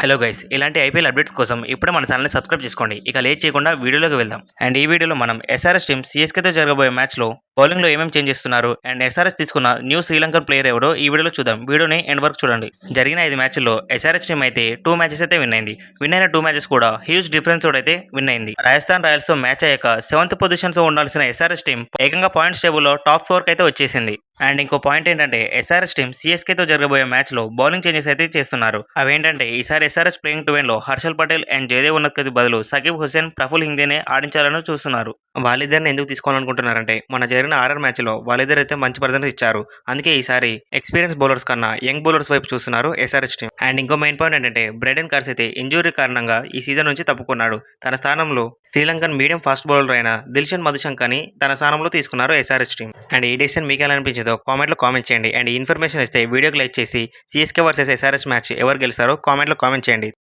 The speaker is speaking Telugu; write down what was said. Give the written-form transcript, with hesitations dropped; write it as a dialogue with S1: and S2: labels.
S1: హలో గైస్ ఇలాంటి ఐపీఎల్ అప్డేట్స్ కోసం ఇప్పుడే మన ఛానల్ని సబ్స్క్రైబ్ చేసుకోండి. ఇక లేట్ చేయకుండా వీడియోలోకి వెళ్దాం. అండ్ ఈ వీడియోలో మనం ఎస్ఆర్ఎస్ టీం సిఎస్కేతో జరగబోయే మ్యాచ్లో బౌలింగ్లో ఏమేమి చేంజ్ చేస్తున్నారు అండ్ ఎస్ఆర్ఎస్ తీసుకున్న న్యూ శ్రీలంకన్ ప్లేయర్ ఎవడో ఈ వీడియోలో చూద్దాం. వీడియోని ఎండ్ వరకు చూడండి. జరిగిన 5 మ్యాచ్ల్లో ఎస్ఆర్ఎస్ టీం అయితే 2 మ్యాచెస్ అయితే విన్ అయింది. విన్ అయిన 2 మ్యాచెస్ కూడా హ్యూజ్ డిఫరెన్స్ తోటి అయితే విన్ అయింది. రాజస్థాన్ రాయల్స్తో మ్యాచ్ అయ్యాక 7th పొజిషన్తో ఉండాల్సిన ఎస్ఆర్ఎస్ టీం ఏకంగా పాయింట్స్ టేబుల్లో టాప్ 4 అయితే వచ్చేసింది. అండ్ ఇంకో పాయింట్ ఏంటంటే ఎస్ఆర్ఎస్ టీం సిఎస్కేతో జరగబోయే మ్యాచ్లో బౌలింగ్ చేంజెస్ అయితే చేస్తున్నారు. అవేంటంటే ఈసారి ఎస్ఆర్ఎస్ ప్లేయింగ్ 11లో హర్షల్ పటేల్ అండ్ జయదేవ్ ఉన్నత్కి బదులు సకీబ్ హుసేన్, ప్రఫుల్ హిందేనే ఆడించాలని చూస్తున్నారు. వాళ్ళిద్దరిని ఎందుకు తీసుకోవాలనుకుంటున్నారంటే మన జరిగిన ఆర్ఆర్ మ్యాచ్లో వాళ్ళిద్దరు అయితే మంచి ప్రదర్శన ఇచ్చారు. అందుకే ఈసారి ఎక్స్పీరియన్స్ బౌలర్స్ కన్నా యంగ్ బౌలర్స్ వైపు చూస్తున్నారు ఎస్ఆర్ఎస్ టీం. అండ్ ఇంకో మెయిన్ పాయింట్ ఏంటంటే బ్రెడెన్ కార్స్ అయితే ఇంజురీ కారణంగా ఈ సీజన్ నుంచి తప్పుకున్నాడు. తన స్థానంలో శ్రీలంకన్ మీడియం ఫాస్ట్ బౌలర్ అయిన దిల్షన్ మధుశంకని తన స్థానంలో తీసుకున్నారు ఎస్ఆర్ఎస్ టీం. అండ్ ఈ డిసిషన్ మీకు ఎలా అనిపించిందో కామెంట్లో కామెంట్ చేయండి. అండ్ ఈ ఇన్ఫర్మేషన్ ఇస్తే వీడియోకి లైక్ చేసి సిఎస్కే వర్సెస్ ఎస్ఆర్ఎస్ మ్యాచ్ ఎవరు గెలుస్తారో కామెంట్లో కామెంట్ చేయండి.